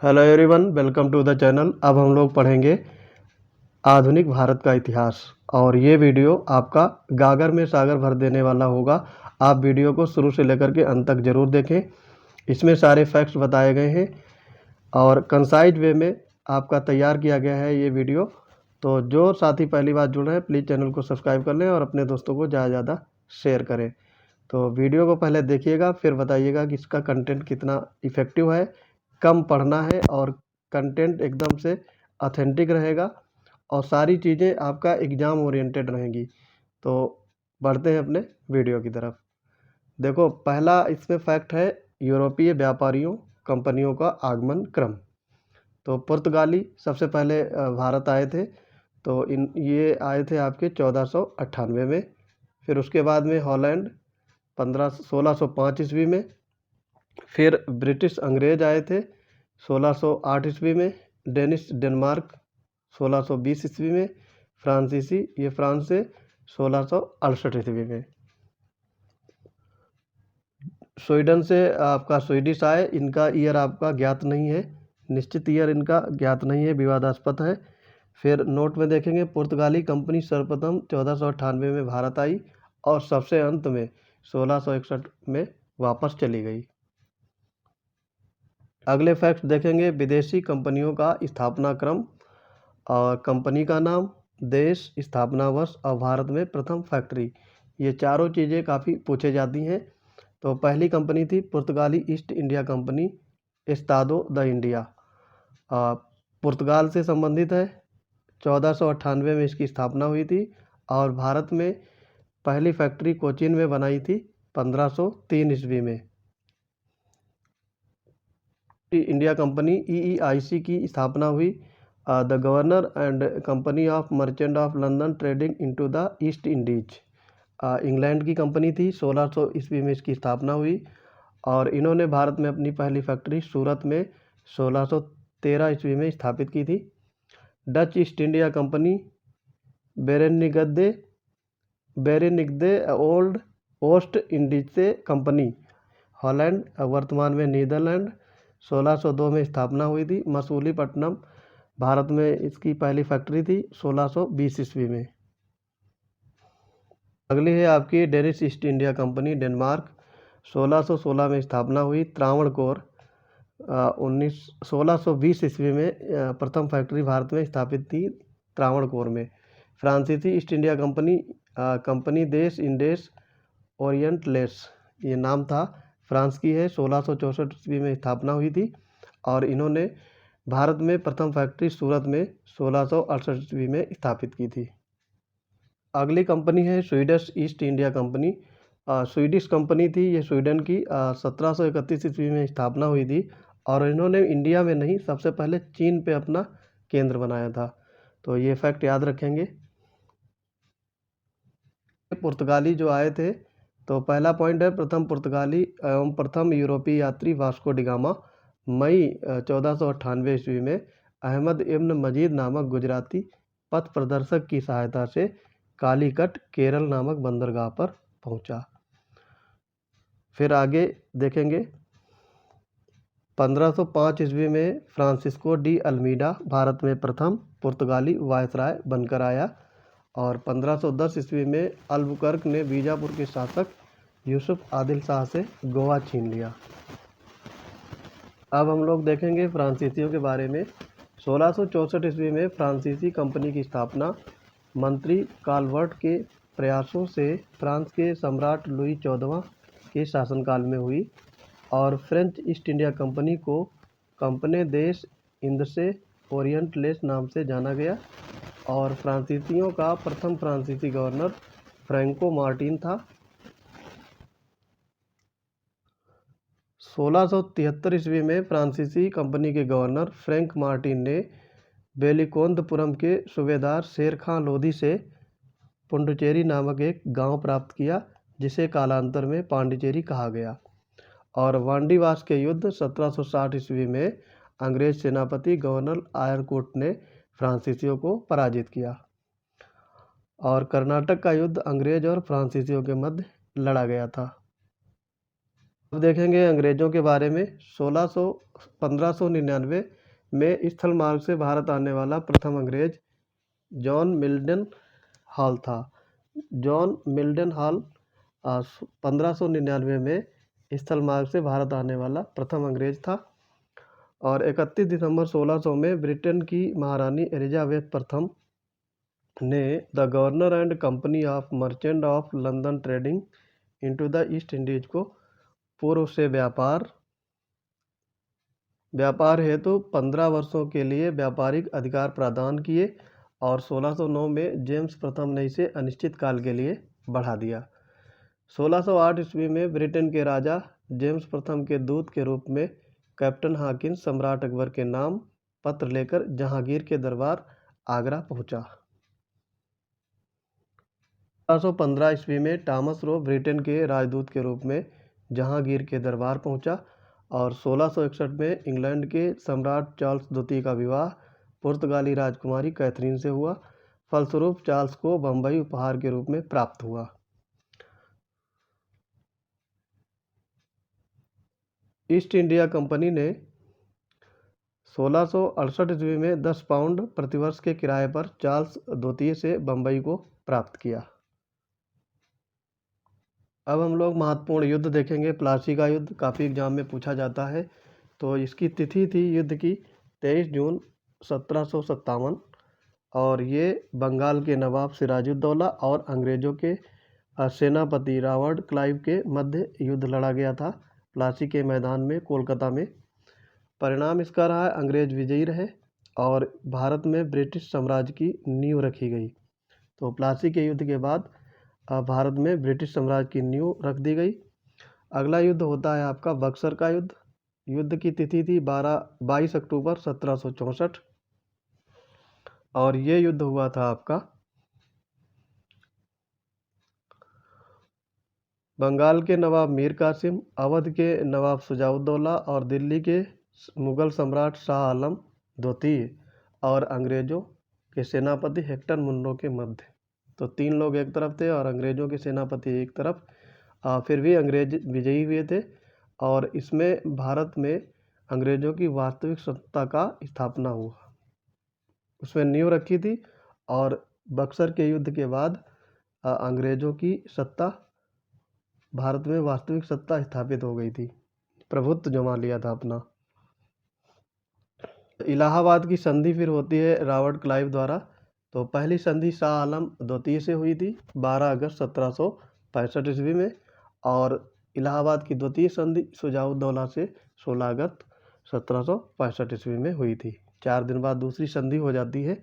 Hello everyone, welcome to the channel. अब हम लोग पढ़ेंगे आधुनिक भारत का इतिहास और ये वीडियो आपका गागर में सागर भर देने वाला होगा। आप वीडियो को शुरू से लेकर के अंत तक ज़रूर देखें। इसमें सारे फैक्ट्स बताए गए हैं और कंसाइज वे में आपका तैयार किया गया है ये वीडियो। तो जो साथी पहली बार जुड़ रहे हैं प्लीज़ चैनल को सब्सक्राइब कर लें और अपने दोस्तों को ज़्यादा ज़्यादा शेयर करें। तो वीडियो को पहले देखिएगा, फिर बताइएगा कि इसका कंटेंट कितना इफ़ेक्टिव है। कम पढ़ना है और कंटेंट एकदम से ऑथेंटिक रहेगा और सारी चीज़ें आपका एग्ज़ाम ओरिएंटेड रहेंगी। तो बढ़ते हैं अपने वीडियो की तरफ। देखो, पहला इसमें फैक्ट है यूरोपीय व्यापारियों कंपनियों का आगमन क्रम। तो पुर्तगाली सबसे पहले भारत आए थे। तो ये आए थे आपके 1498 में। फिर उसके बाद में हॉलैंड 1605 ईस्वी में। फिर ब्रिटिश अंग्रेज आए थे 1608 ईस्वी में। डेनिश डेनमार्क 1620 ईस्वी में। फ्रांसीसी ये फ्रांस से 1668 ईस्वी में। स्वीडन से आपका स्वीडिश आए, इनका ईयर आपका ज्ञात नहीं है, निश्चित ईयर इनका ज्ञात नहीं है, विवादास्पद है। फिर नोट में देखेंगे पुर्तगाली कंपनी सर्वप्रथम 1498 में भारत आई और सबसे अंत में 1661 में वापस चली गई। अगले फैक्ट देखेंगे विदेशी कंपनियों का स्थापना क्रम और कंपनी का नाम, देश, स्थापना वर्ष और भारत में प्रथम फैक्ट्री। ये चारों चीज़ें काफ़ी पूछे जाती हैं। तो पहली कंपनी थी पुर्तगाली East India Company, Estado da India. पुर्तगाल से संबंधित है। 1498 में इसकी स्थापना हुई थी और भारत में पहली फैक्ट्री कोचीन में बनाई थी 1503 ईस्वी में। इंडिया कंपनी EEIC की स्थापना हुई the governor and company of merchant of London trading into the east Indies. England की कंपनी थी, 1600 ईस्वी में इसकी स्थापना हुई और इन्होंने भारत में अपनी पहली फैक्ट्री सूरत में 1613 ईस्वी में स्थापित की थी। Dutch East India Company Verenigde old Oost Indies से कंपनी, हॉलैंड वर्तमान में नीदरलैंड, 1602 में स्थापना हुई थी। मसूलीपट्टनम भारत में इसकी पहली फैक्ट्री थी 1620 ईस्वी में। अगली है आपकी Danish east India company, Denmark, 1616 में स्थापना हुई। त्रावणकोर 1620 ईस्वी में प्रथम फैक्ट्री भारत में स्थापित थी त्रावणकोर में। फ्रांसीसी ईस्ट इंडिया कंपनी देश इंडेस ओरिएंटलेस ये नाम था, फ्रांस की है, 1664 ईस्वी में स्थापना हुई थी और इन्होंने भारत में प्रथम फैक्ट्री सूरत में 1668 ईस्वी में स्थापित की थी। अगली कंपनी है Swedish east India company. Swedish company थी ये, स्वीडन की, 1731 ईस्वी में स्थापना हुई थी और इन्होंने इंडिया में नहीं, सबसे पहले चीन पे अपना केंद्र बनाया था। तो ये फैक्ट याद रखेंगे। पुर्तगाली जो आए थे, तो पहला पॉइंट है प्रथम पुर्तगाली एवं प्रथम यूरोपीय यात्री वास्को डिगामा मई 1498 ईस्वी में अहमद इब्न मजीद नामक गुजराती पथ प्रदर्शक की सहायता से कालीकट केरल नामक बंदरगाह पर पहुंचा। फिर आगे देखेंगे 1505 ईस्वी में फ्रांसिस्को डी अल्मीडा भारत में प्रथम पुर्तगाली वायसराय बनकर आया और 1510 ईस्वी में अल्बुकर्क ने बीजापुर के शासक यूसुफ आदिल शाह से गोवा छीन लिया। अब हम लोग देखेंगे फ्रांसीसियों के बारे में। 1664 ईस्वी में फ्रांसीसी कंपनी की स्थापना मंत्री कालवर्ट के प्रयासों से फ्रांस के सम्राट लुई 14वां के शासनकाल में हुई और फ्रेंच ईस्ट इंडिया कंपनी को कंपनी देश इंदसे ओरिएंटलेस नाम से जाना गया और फ्रांसीसियों का प्रथम फ्रांसीसी गवर्नर फ्रैंको मार्टिन था। 1673 ईस्वी में फ्रांसीसी कंपनी के गवर्नर फ्रैंक मार्टिन ने बेलिकोंदपुरम के सूबेदार शेर खां लोधी से पुडुचेरी नामक एक गांव प्राप्त किया जिसे कालांतर में पांडिचेरी कहा गया और वांडीवास के युद्ध 1760 ईस्वी में अंग्रेज सेनापति गवर्नर आयरकूट ने फ्रांसीसियों को पराजित किया और कर्नाटक का युद्ध अंग्रेज और फ्रांसीसियों के मध्य लड़ा गया था। अब देखेंगे अंग्रेज़ों के बारे में। 1599 में स्थल मार्ग से भारत आने वाला प्रथम अंग्रेज जॉन मिल्डन हॉल था। जॉन मिल्डन हॉल 1599 में स्थल मार्ग से भारत आने वाला प्रथम अंग्रेज था। और 31 दिसंबर 1600 में ब्रिटेन की महारानी एलिजाबेथ प्रथम ने the governor and company of merchant of London trading into the east Indies को पूर्व से व्यापार हेतु 15 वर्षों के लिए व्यापारिक अधिकार प्रदान किए और 1609 में जेम्स प्रथम ने इसे अनिश्चित काल के लिए बढ़ा दिया। 1608 ईस्वी में ब्रिटेन के राजा जेम्स प्रथम के दूत के रूप में कैप्टन हॉकिंस सम्राट अकबर के नाम पत्र लेकर जहांगीर के दरबार आगरा पहुंचा। 1615 ईस्वी में टॉमस रो ब्रिटेन के राजदूत के रूप में जहांगीर के दरबार पहुंचा और 1661 में इंग्लैंड के सम्राट चार्ल्स द्वितीय का विवाह पुर्तगाली राजकुमारी कैथरीन से हुआ। फलस्वरूप चार्ल्स को बम्बई उपहार के रूप में प्राप्त हुआ। ईस्ट इंडिया कंपनी ने 1668 ईस्वी में 10 पाउंड प्रतिवर्ष के किराए पर चार्ल्स द्वितीय से बम्बई को प्राप्त किया। अब हम लोग महत्वपूर्ण युद्ध देखेंगे। प्लासी का युद्ध काफ़ी एग्जाम में पूछा जाता है। तो इसकी तिथि थी युद्ध की 23 जून 1757 और ये बंगाल के नवाब सिराजुद्दौला और अंग्रेज़ों के सेनापति रॉबर्ट क्लाइव के मध्य युद्ध लड़ा गया था प्लासी के मैदान में कोलकाता में। परिणाम इसका रहा अंग्रेज विजयी रहे और भारत में ब्रिटिश साम्राज्य की नींव रखी गई। तो प्लासी के युद्ध के बाद भारत में ब्रिटिश साम्राज्य की नींव रख दी गई। अगला युद्ध होता है आपका बक्सर का युद्ध। युद्ध की तिथि थी 22 अक्टूबर 1764 और ये युद्ध हुआ था आपका बंगाल के नवाब मीर कासिम, अवध के नवाब शुजाउद्दौला और दिल्ली के मुगल सम्राट शाह आलम द्वितीय और अंग्रेज़ों के सेनापति हेक्टर मुनरो के मध्य। तो 3 लोग एक तरफ थे और अंग्रेज़ों के सेनापति एक तरफ। फिर भी अंग्रेज विजयी हुए थे और इसमें भारत में अंग्रेज़ों की वास्तविक सत्ता का स्थापना हुआ, उसमें नींव रखी थी। और बक्सर के युद्ध के बाद अंग्रेज़ों की सत्ता भारत में वास्तविक सत्ता स्थापित हो गई थी, प्रभुत्व जमा लिया था अपना। इलाहाबाद की संधि फिर होती है रॉबर्ट क्लाइव द्वारा। तो पहली संधि शाह आलम द्वितीय से हुई थी 12 अगस्त 1765 ईस्वी में और इलाहाबाद की द्वितीय संधि शुजाउद्दौला से 16 अगस्त 1765 ईस्वी में हुई थी। 4 दिन बाद दूसरी संधि हो जाती है।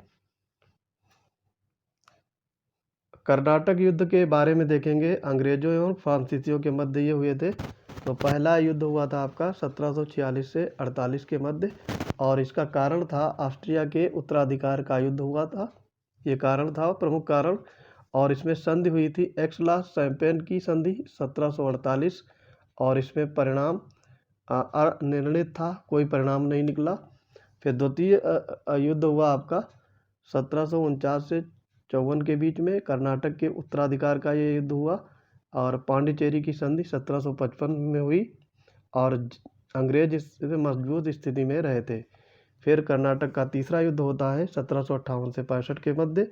कर्नाटक युद्ध के बारे में देखेंगे। अंग्रेजों एवं फ्रांसीसियों के मध्य ये हुए थे। तो पहला युद्ध हुआ था आपका 1746 से 48 के मध्य और इसका कारण था ऑस्ट्रिया के उत्तराधिकार का युद्ध हुआ था। ये कारण था प्रमुख कारण। और इसमें संधि हुई थी एक्सलास शैम्पेन की संधि 1748 और इसमें परिणाम अनिर्णित था, कोई परिणाम नहीं निकला। फिर द्वितीय युद्ध हुआ आपका 1749 से 54 के बीच में कर्नाटक के उत्तराधिकार का ये युद्ध हुआ और पांडिचेरी की संधि 1755 में हुई और अंग्रेज इससे मजबूत स्थिति में रहे थे। फिर कर्नाटक का तीसरा युद्ध होता है 1758 से 65 के मध्य।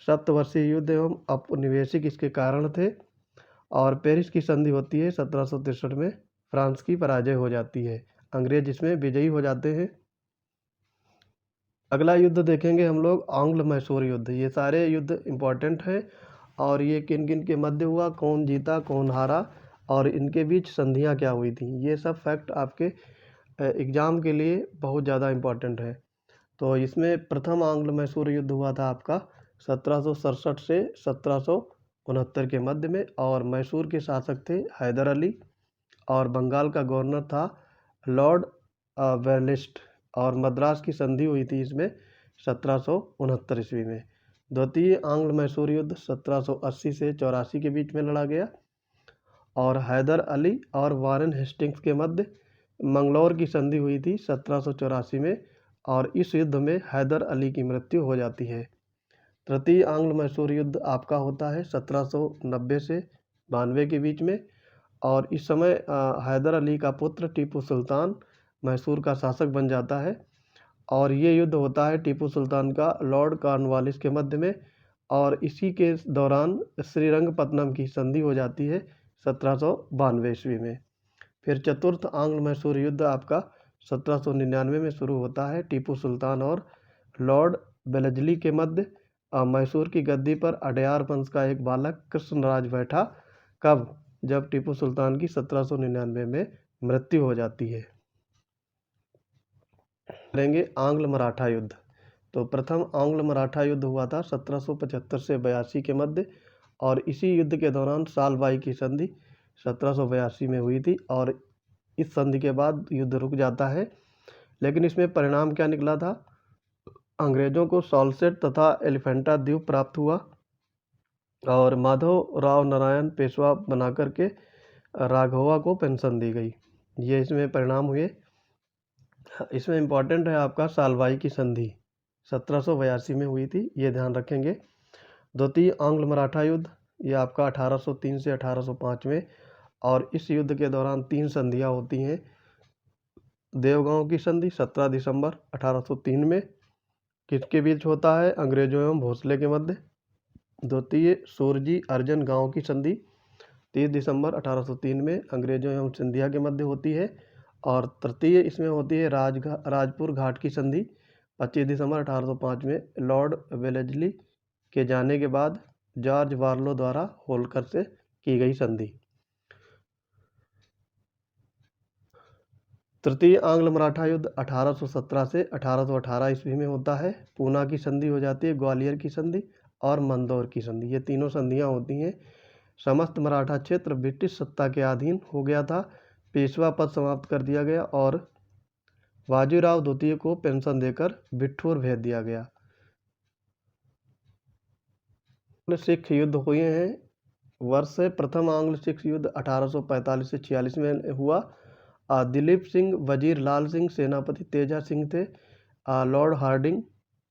सप्तवर्षीय युद्ध एवं औपनिवेशिक इसके कारण थे। और पेरिस की संधि होती है 1763 में, फ्रांस की पराजय हो जाती है, अंग्रेज इसमें विजयी हो जाते हैं। अगला युद्ध देखेंगे हम लोग आंग्ल मैसूर युद्ध। ये सारे युद्ध इम्पोर्टेंट हैं और ये किन किन के मध्य हुआ, कौन जीता कौन हारा और इनके बीच संधियाँ क्या हुई थी, ये सब फैक्ट आपके एग्ज़ाम के लिए बहुत ज़्यादा इम्पोर्टेंट है। तो इसमें प्रथम आंग्ल मैसूर युद्ध हुआ था आपका 1767 से 1769 के मध्य में और मैसूर के शासक थे हैदर अली और बंगाल का गवर्नर था लॉर्ड वेलिस्ट और मद्रास की संधि हुई थी इसमें 1769 ईस्वी में। द्वितीय आंग्ल मैसूर युद्ध 1780 से 84 के बीच में लड़ा गया और हैदर अली और वारेन हेस्टिंग्स के मध्य मंगलौर की संधि हुई थी 1784 में और इस युद्ध में हैदर अली की मृत्यु हो जाती है। तृतीय आंग्ल मैसूर युद्ध आपका होता है 1790 से 92 के बीच में और इस समय हैदर अली का पुत्र टीपू सुल्तान मैसूर का शासक बन जाता है। और ये युद्ध होता है टीपू सुल्तान का लॉर्ड कॉर्नवालिस के मध्य में, और इसी के दौरान श्रीरंगपट्टनम की संधि हो जाती है 1792 ईस्वी में। फिर चतुर्थ आंग्ल मैसूर युद्ध आपका 1799 में शुरू होता है टीपू सुल्तान और लॉर्ड वेलेस्ली के मध्य। मैसूर की गद्दी पर अडयार वंश का एक बालक कृष्णराज बैठा। कब? जब टीपू सुल्तान की 1799 में मृत्यु हो जाती है। करेंगे आंग्ल मराठा युद्ध। तो प्रथम आंग्ल मराठा युद्ध हुआ था 1775 से 82 के मध्य, और इसी युद्ध के दौरान सालबाई की संधि 1782 में हुई थी, और इस संधि के बाद युद्ध रुक जाता है। लेकिन इसमें परिणाम क्या निकला था? अंग्रेजों को सॉल्सेट तथा एलिफेंटा द्वीप प्राप्त हुआ, और माधव राव नारायण पेशवा बना करके राघवा को पेंशन दी गई। ये इसमें परिणाम हुए। इसमें इम्पॉर्टेंट है आपका सालबाई की संधि 1782 में हुई थी, ये ध्यान रखेंगे। द्वितीय आंग्ल मराठा युद्ध, ये आपका 1803 से 1805 में, और इस युद्ध के दौरान 3 संधियाँ होती हैं। देवगांव की संधि 17 दिसंबर 1803 में किसके बीच होता है? अंग्रेजों एवं भोसले के मध्य। द्वितीय सूरजी अर्जन गांव की संधि 30 दिसंबर 1803 में अंग्रेजों एवं सिंधिया के मध्य होती है। और तृतीय इसमें होती है राजपुर घाट की संधि 25 दिसंबर 1805 में लॉर्ड वेलेस्ली के जाने के बाद जॉर्ज बार्लो द्वारा होल्कर से की गई संधि। तृतीय आंग्ल मराठा युद्ध 1817 से 1818 ईस्वी में होता है। पूना की संधि हो जाती है, ग्वालियर की संधि और मंदौर की संधि, ये तीनों संधियां होती हैं। समस्त मराठा क्षेत्र ब्रिटिश सत्ता के अधीन हो गया था। पेशवा पद समाप्त कर दिया गया और बाजीराव द्वितीय को पेंशन देकर बिठूर भेज दिया गया। सिख युद्ध हुए हैं। वर्ष प्रथम आंग्ल सिख युद्ध 1845 से 46 में हुआ। दिलीप सिंह, वजीर लाल सिंह, सेनापति तेजा सिंह थे। लॉर्ड हार्डिंग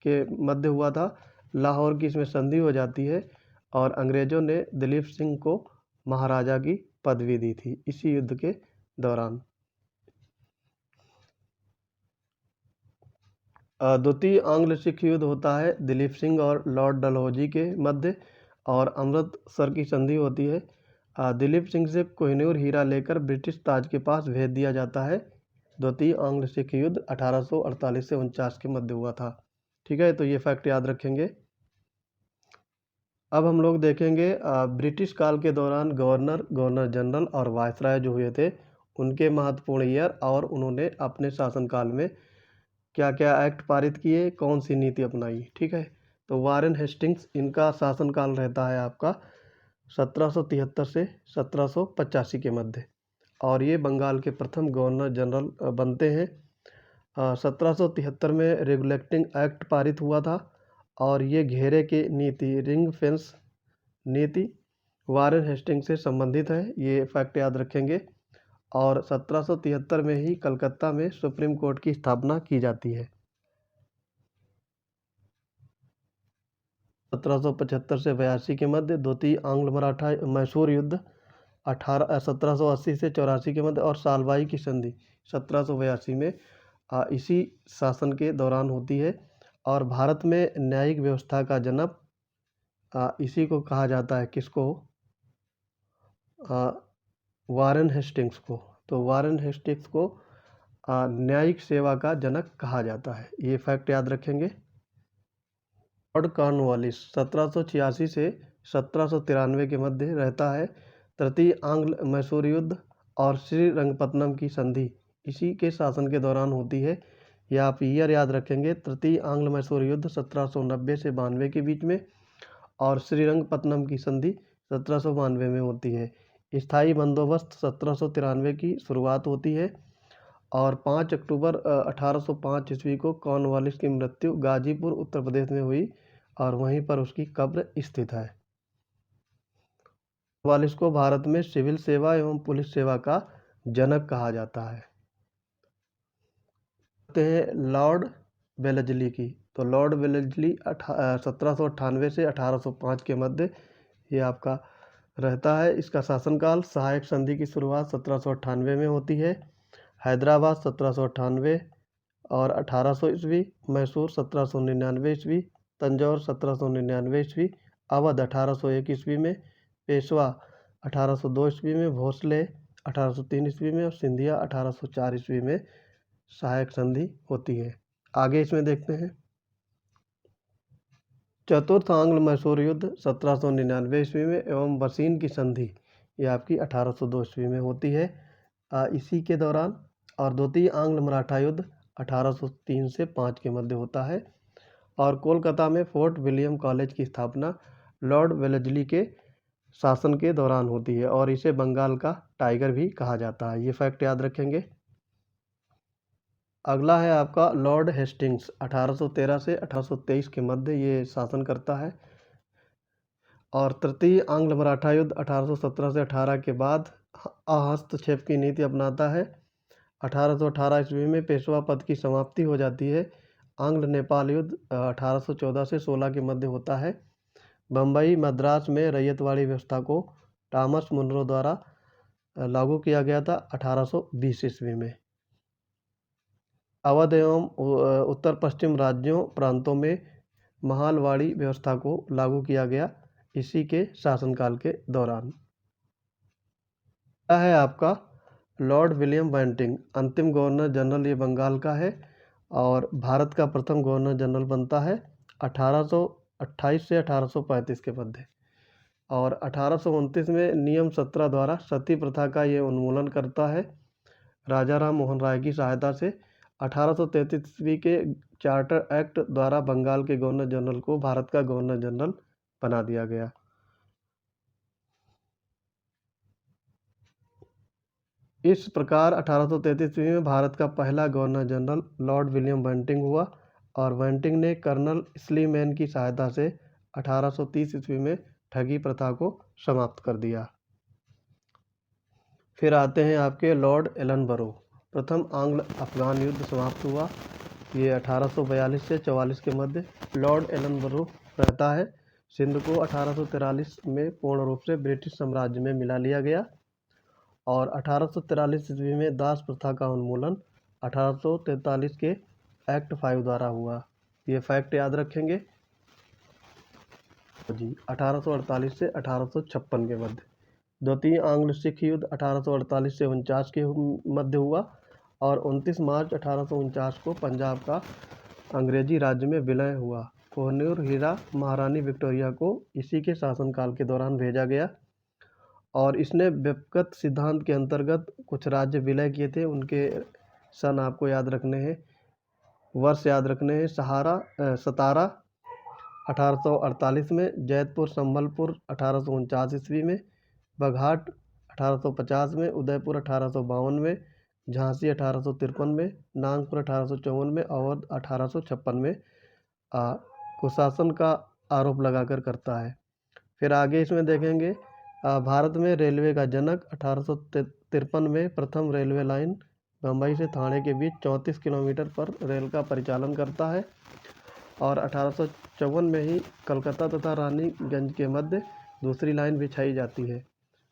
के मध्य हुआ था। लाहौर की इसमें संधि हो जाती है, और अंग्रेजों ने दिलीप सिंह को महाराजा की पदवी दी थी इसी युद्ध के दौरान। द्वितीय आंग्ल सिख युद्ध होता है दिलीप सिंह और लॉर्ड डलहौजी के मध्य, और अमृतसर की संधि होती है। दिलीप सिंह से कोहिनूर हीरा लेकर ब्रिटिश ताज के पास भेज दिया जाता है। द्वितीय आंग्ल सिख युद्ध 1848 से 49 के मध्य हुआ था। ठीक है, तो ये फैक्ट याद रखेंगे। अब हम लोग देखेंगे ब्रिटिश काल के दौरान गवर्नर जनरल और वायसराय जो हुए थे उनके महत्वपूर्ण ईयर, और उन्होंने अपने शासनकाल में क्या क्या एक्ट पारित किए, कौन सी नीति अपनाई। ठीक है, तो वारेन हेस्टिंग्स, इनका शासनकाल रहता है आपका 1773 से 1785 के मध्य, और ये बंगाल के प्रथम गवर्नर जनरल बनते हैं। 1773 में रेगुलेटिंग एक्ट पारित हुआ था, और ये घेरे की नीति, रिंग फेंस नीति वारेन हेस्टिंग्स से संबंधित है, ये फैक्ट याद रखेंगे। और 1773 में ही कलकत्ता में सुप्रीम कोर्ट की स्थापना की जाती है। 1775 से 82 के मध्य द्वितीय आंग्ल मराठा मैसूर युद्ध 1780 से 84 के मध्य, और सालबाई की संधि 1782 में इसी शासन के दौरान होती है। और भारत में न्यायिक व्यवस्था का जनक इसी को कहा जाता है, किसको? वारेन हेस्टिंग्स को। तो वारेन हेस्टिंग्स को न्यायिक सेवा का जनक कहा जाता है, ये फैक्ट याद रखेंगे। लॉर्ड कॉर्नवालिस 1786 से 1793 के मध्य रहता है। तृतीय आंग्ल मैसूर युद्ध और श्रीरंगपट्टनम की संधि इसी के शासन के दौरान होती है, यह आप ईयर याद रखेंगे। तृतीय आंग्ल मैसूर युद्ध 1790 से 92 के बीच में, और श्रीरंगपट्टनम की संधि 1792 में होती है। स्थायी बंदोबस्त 1793 की शुरुआत होती है, और 5 अक्टूबर 1805 ईस्वी को कॉर्नवालिस की मृत्यु गाजीपुर उत्तर प्रदेश में हुई, और वहीं पर उसकी कब्र स्थित है। कॉर्नवालिस को भारत में सिविल सेवा एवं पुलिस सेवा का जनक कहा जाता है। लॉर्ड वेलेस्ली की, तो लॉर्ड वेलेस्ली 1798 से 1805 के मध्य, ये आपका रहता है। इसका शासनकाल सहायक संधि की शुरुआत 1798 में होती है। हैदराबाद 1798 और 1800 ईस्वी, मैसूर 1799 ईस्वी, तंजौर 1799 ईस्वी, अवध 1801 ईस्वी में, पेशवा 1802 ईस्वी में, भोसले 1803 ईस्वी में और सिंधिया 1804 ईस्वी में सहायक संधि होती है। आगे इसमें देखते हैं। चतुर्थ आंग्ल मैसूर युद्ध 1799 ईस्वी में एवं बसीन की संधि ये आपकी 1802 ईस्वी में होती है। इसी के दौरान और द्वितीय आंग्ल मराठा युद्ध 1803 से 5 के मध्य होता है। और कोलकाता में फोर्ट विलियम कॉलेज की स्थापना लॉर्ड वेलेस्ली के शासन के दौरान होती है और इसे बंगाल का टाइगर भी कहा जाता है। ये फैक्ट याद रखेंगे। अगला है आपका लॉर्ड हेस्टिंग्स 1813 से 1823 के मध्य ये शासन करता है। और तृतीय आंग्ल मराठा युद्ध 1817 से 18 के बाद हस्तक्षेप की नीति अपनाता है। 1818 ईस्वी में पेशवा पद की समाप्ति हो जाती है। आंग्ल नेपाल युद्ध 1814 से 16 के मध्य होता है। बम्बई मद्रास में रैयतवाड़ी व्यवस्था को थॉमस मुनरो द्वारा लागू किया गया था 1820 ईस्वी में। अवध एवं उत्तर पश्चिम राज्यों प्रांतों में महालवाड़ी व्यवस्था को लागू किया गया इसी के शासनकाल के दौरान। यह है आपका लॉर्ड विलियम बेंटिंग, अंतिम गवर्नर जनरल ये बंगाल का है और भारत का प्रथम गवर्नर जनरल बनता है 1828 से 1835 के मध्य। और 1829 में नियम 17 द्वारा सती प्रथा का ये उन्मूलन करता है राजा राम मोहन राय की सहायता से। 1833 ईस्वी के चार्टर एक्ट द्वारा बंगाल के गवर्नर जनरल को भारत का गवर्नर जनरल बना दिया गया। इस प्रकार 1833 ईस्वी में भारत का पहला governor general Lord William Bentinck हुआ और बेंटिंग ने कर्नल स्लीमैन की सहायता से 1830 ईस्वी में ठगी प्रथा को समाप्त कर दिया। फिर आते हैं आपके लॉर्ड एलनबरो। प्रथम आंग्ल अफगान युद्ध समाप्त हुआ ये 1842 से 44 के मध्य। लॉर्ड एलनबरो रहता है। सिंध को 1843 में पूर्ण रूप से ब्रिटिश साम्राज्य में मिला लिया गया और 1843 ईस्वी में दास प्रथा का उन्मूलन 1843 के एक्ट 5 द्वारा हुआ। ये फैक्ट याद रखेंगे जी। 1848 से 1856 के मध्य। द्वितीय आंग्ल सिख युद्ध 1848 से 49 के मध्य हुआ और 29 मार्च 1849 को पंजाब का अंग्रेजी राज्य में विलय हुआ। कोहिनूर हीरा महारानी विक्टोरिया को इसी के शासनकाल के दौरान भेजा गया और इसने व्यक्तिगत सिद्धांत के अंतर्गत कुछ राज्य विलय किए थे। उनके सन आपको याद रखने हैं, वर्ष याद रखने हैं। सतारा 1848 में, जैतपुर संबलपुर 1849 ईस्वी में, बघाट 1850 में, उदयपुर 1852 में, झांसी 1853 में, नागपुर 1854 में, अवध 1856 में कुशासन का आरोप लगाकर करता है। फिर आगे इसमें देखेंगे भारत में रेलवे का जनक 1853 में प्रथम रेलवे लाइन बम्बई से थाने के बीच 34 किलोमीटर पर रेल का परिचालन करता है और 1854 में ही कलकत्ता तथा रानीगंज के मध्य दूसरी लाइन बिछाई जाती है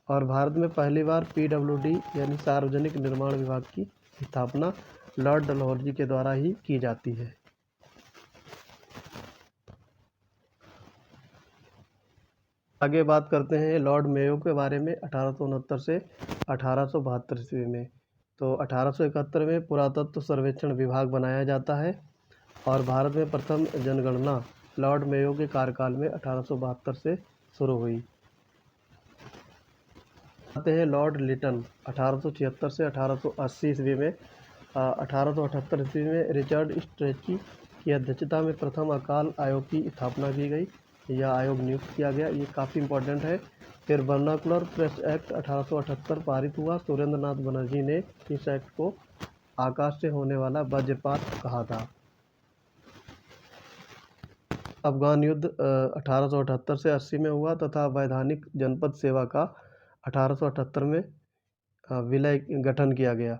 और भारत में पहली बार PWD यानी सार्वजनिक निर्माण विभाग की स्थापना लॉर्ड डलहौजी के द्वारा ही की जाती है। आगे बात करते हैं लॉर्ड मेयो के बारे में 1869 से 1872 ईस्वी में। तो 1871 में पुरातत्व सर्वेक्षण विभाग बनाया जाता है और भारत में प्रथम जनगणना लॉर्ड मेयो के कार्यकाल में 1872 से शुरू हुई। आते हैं लॉर्ड लिटन 1876 से 1880 ईस्वी में। 1878 ईस्वी में रिचर्ड स्ट्रेची की अध्यक्षता में प्रथम अकाल आयोग की स्थापना की गई। यह आयोग नियुक्त किया गया, ये काफ़ी इम्पोर्टेंट है। फिर वर्नाकुलर प्रेस एक्ट 1878 पारित हुआ। सुरेंद्र नाथ बनर्जी ने इस एक्ट को आकाश से होने वाला वज्रपात कहा था। अफगान युद्ध 1878 से 80 में हुआ तथा वैधानिक जनपद सेवा का 1878 में विलय गठन किया गया।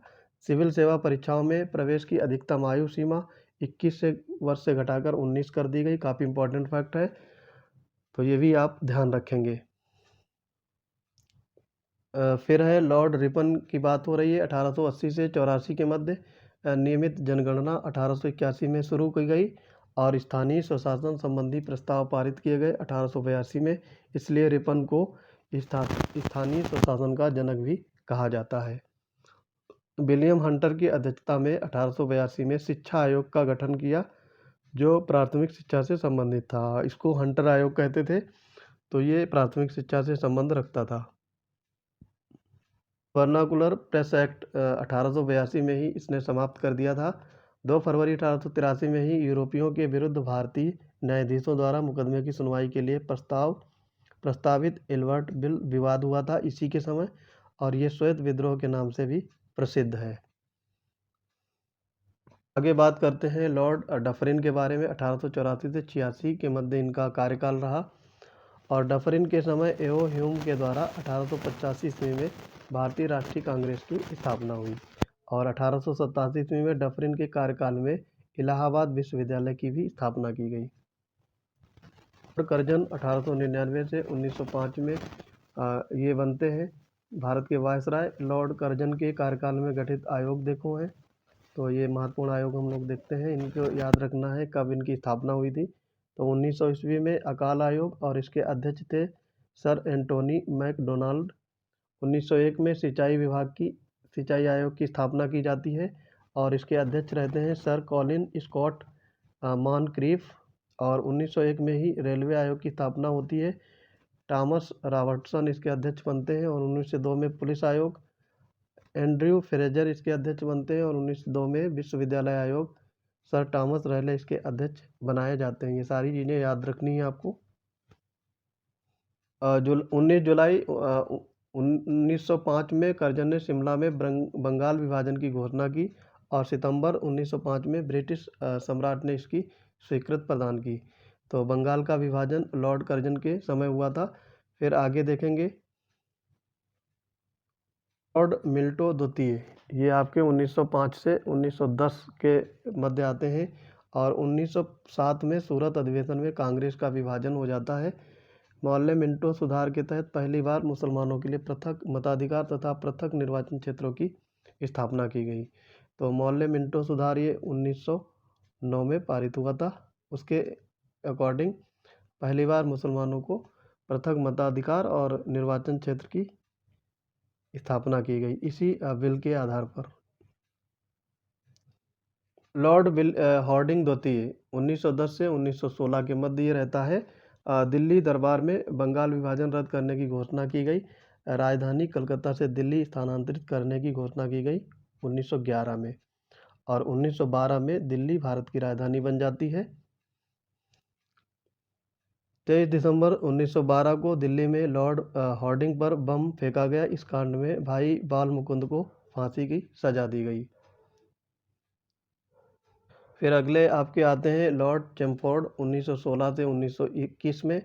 सिविल सेवा परीक्षाओं में प्रवेश की अधिकतम आयु सीमा 21 वर्ष से घटाकर 19 कर दी गई। काफ़ी इम्पोर्टेंट फैक्ट है, तो ये भी आप ध्यान रखेंगे। फिर है लॉर्ड रिपन की बात हो रही है 1880 से 84 के मध्य। नियमित जनगणना 1881 में शुरू की गई और स्थानीय स्वशासन संबंधी प्रस्ताव पारित किए गए 1882 में। इसलिए रिपन को स्थानीय स्वशासन का जनक भी कहा जाता है। विलियम हंटर की अध्यक्षता में 1882 में शिक्षा आयोग का गठन किया जो प्राथमिक शिक्षा से संबंधित था। इसको हंटर आयोग कहते थे। तो ये प्राथमिक शिक्षा से संबंध रखता था। वर्नाकुलर प्रेस एक्ट 1882 में ही इसने समाप्त कर दिया था। 2 फरवरी 1883 में ही यूरोपियों के विरुद्ध भारतीय न्यायाधीशों द्वारा मुकदमे की सुनवाई के लिए प्रस्तावित एल्बर्ट बिल विवाद हुआ था इसी के समय, और ये श्वेत विद्रोह के नाम से भी प्रसिद्ध है। आगे बात करते हैं लॉर्ड डफरिन के बारे में। 1884 से 86 के मध्य इनका कार्यकाल रहा और डफरिन के समय एओ ह्यूम के द्वारा 1885 ईस्वी में भारतीय राष्ट्रीय कांग्रेस की स्थापना हुई और 1887 ईस्वी में डफरिन के कार्यकाल में इलाहाबाद विश्वविद्यालय की भी स्थापना की गई। लॉर्ड कर्जन 1899 से 1905 में ये बनते हैं भारत के वायसराय। लॉर्ड कर्जन के कार्यकाल में गठित आयोग देखो हैं, तो ये महत्वपूर्ण आयोग हम लोग देखते हैं। इनको याद रखना है कब इनकी स्थापना हुई थी। तो 1900 ईस्वी में अकाल आयोग और इसके अध्यक्ष थे सर एंटोनी मैकडोनाल्ड। 1901 में सिंचाई आयोग की स्थापना की जाती है और इसके अध्यक्ष रहते हैं सर कॉलिन स्कॉट मॉनक्रीफ। और 1901 में ही रेलवे आयोग की स्थापना होती है। थॉमस रॉबर्टसन इसके अध्यक्ष बनते हैं। और 1902 में पुलिस आयोग एंड्रयू फ्रेजर इसके अध्यक्ष बनते हैं। और 1902 में विश्वविद्यालय आयोग सर थॉमस रैले इसके अध्यक्ष बनाए जाते हैं। ये सारी चीज़ें याद रखनी है आपको। 19 जुलाई 1905 में कर्जन ने शिमला में बंगाल विभाजन की घोषणा की और सितंबर 1905 में ब्रिटिश सम्राट ने इसकी स्वीकृति प्रदान की। तो बंगाल का विभाजन लॉर्ड कर्जन के समय हुआ था। फिर आगे देखेंगे लॉर्ड मिल्टो द्वितीय, ये आपके 1905 से 1910 के मध्य आते हैं। और 1907 में सूरत अधिवेशन में कांग्रेस का विभाजन हो जाता है। मोहल्ले मिंटो सुधार के तहत पहली बार मुसलमानों के लिए पृथक मताधिकार तथा पृथक निर्वाचन क्षेत्रों की स्थापना की गई। तो मोहल्ले मिंटो सुधार ये 1909 में पारित हुआ था। उसके अकॉर्डिंग पहली बार मुसलमानों को पृथक मताधिकार और निर्वाचन क्षेत्र की स्थापना की गई इसी बिल के आधार पर। लॉर्ड हॉर्डिंग द्वितीय 1910 से 1916 के मध्य ये रहता है। दिल्ली दरबार में बंगाल विभाजन रद्द करने की घोषणा की गई। राजधानी कलकत्ता से दिल्ली स्थानांतरित करने की घोषणा की गई 1911 में। और 1912 में दिल्ली भारत की राजधानी बन जाती है। 23 दिसंबर 1912 को दिल्ली में लॉर्ड हॉर्डिंग पर बम फेंका गया। इस कांड में भाई बाल मुकुंद को फांसी की सजा दी गई। फिर अगले आपके आते हैं लॉर्ड चैमफोर्ड 1916 से 1921 में।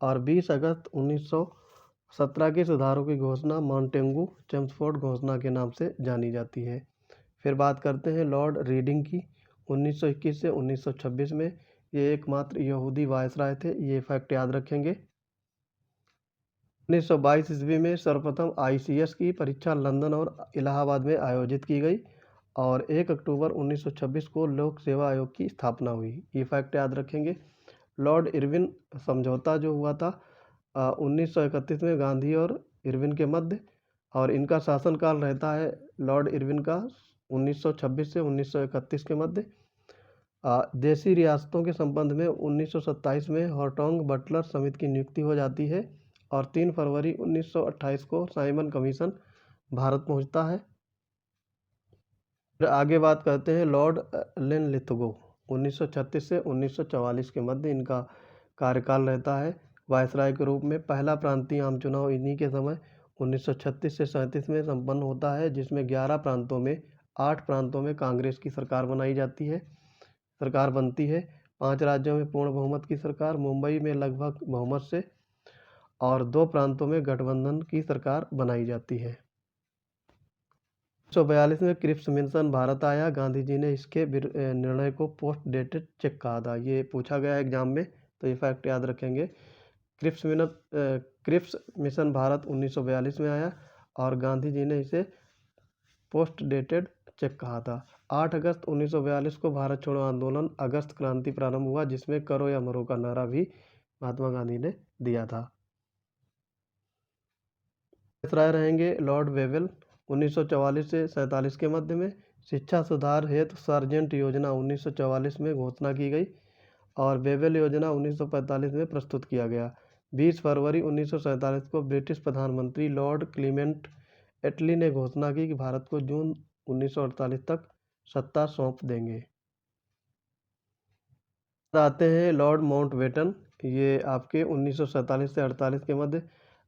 और 20 अगस्त 1917 के सुधारों की घोषणा मॉन्टेगू चैमफोर्ड घोषणा के नाम से जानी जाती है। फिर बात करते हैं लॉर्ड रीडिंग की 1921 से 1926 में। ये एकमात्र यहूदी वायसराय थे, ये फैक्ट याद रखेंगे। 1922 ईस्वी में सर्वप्रथम ICS की परीक्षा लंदन और इलाहाबाद में आयोजित की गई और 1 अक्टूबर 1926 को लोक सेवा आयोग की स्थापना हुई। ये फैक्ट याद रखेंगे। लॉर्ड इरविन समझौता जो हुआ था 1931 में गांधी और इरविन के मध्य, और इनका शासनकाल रहता है लॉर्ड इरविन का 1926 से 1931 के मध्य। देशी रियासतों के संबंध में 1927 में हॉर्टोंग बटलर समिति की नियुक्ति हो जाती है और 3 फरवरी 1928 को साइमन कमीशन भारत पहुंचता है। फिर आगे बात करते हैं लॉर्ड लिनलिथगो 1936 से 1944 के मध्य इनका कार्यकाल रहता है वायसराय के रूप में। पहला प्रांतीय आम चुनाव इन्हीं के समय 1936 से 37 में संपन्न होता है, जिसमें 11 प्रांतों में 8 प्रांतों में कांग्रेस की सरकार बनती है। 5 राज्यों में पूर्ण बहुमत की सरकार, मुंबई में लगभग बहुमत से, और 2 प्रांतों में गठबंधन की सरकार बनाई जाती है। 1942 में क्रिप्स मिशन भारत आया। गांधी जी ने इसके निर्णय को पोस्ट डेटेड चेक कहा था। ये पूछा गया एग्जाम में, तो ये फैक्ट याद रखेंगे। क्रिप्स मिशन भारत 1942 में आया और गांधी जी ने इसे पोस्ट डेटेड चेक कहा था। 8 अगस्त 1942 को भारत छोड़ो आंदोलन अगस्त क्रांति प्रारंभ हुआ, जिसमें करो या मरो का नारा भी महात्मा गांधी ने दिया था। वायसराय रहेंगे लॉर्ड वेवेल। 1944 से 47 के मध्य में शिक्षा सुधार हेतु सार्जेंट योजना 1944 में घोषणा की गई और वेवेल योजना 1945 में प्रस्तुत किया गया। 20 फरवरी 1947 को ब्रिटिश प्रधानमंत्री लॉर्ड क्लीमेंट एटली ने घोषणा की कि भारत को जून 1948 तक सत्ता सौंप देंगे। आते हैं लॉर्ड माउंटबेटन। ये आपके 1947 से 48 के मध्य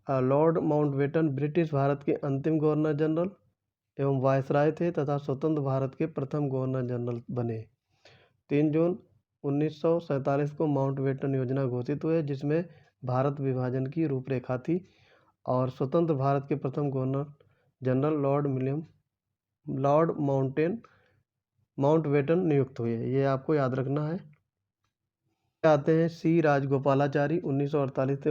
लॉर्ड माउंटबेटन ब्रिटिश भारत के अंतिम गवर्नर जनरल एवं वायसराय थे तथा स्वतंत्र भारत के प्रथम गवर्नर जनरल बने। 3 जून 1947 को माउंटबेटन योजना घोषित हुए, जिसमें भारत विभाजन की रूपरेखा थी और स्वतंत्र भारत के प्रथम गवर्नर जनरल लॉर्ड माउंटबेटन नियुक्त हुए। ये आपको याद रखना है। आते हैं सी राजगोपालाचारी। 1948 से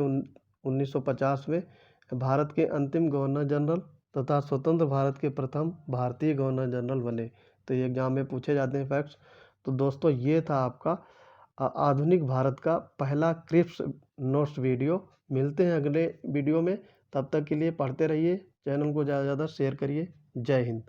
1950 में भारत के अंतिम गवर्नर जनरल तथा स्वतंत्र भारत के प्रथम भारतीय गवर्नर जनरल बने। तो ये एग्जाम में पूछे जाते हैं फैक्ट्स। तो दोस्तों ये था आपका आधुनिक भारत का पहला क्रिप्स नोट्स वीडियो। मिलते हैं अगले वीडियो में, तब तक के लिए पढ़ते रहिए, चैनल को ज़्यादा से ज़्यादा शेयर करिए। जय हिंद।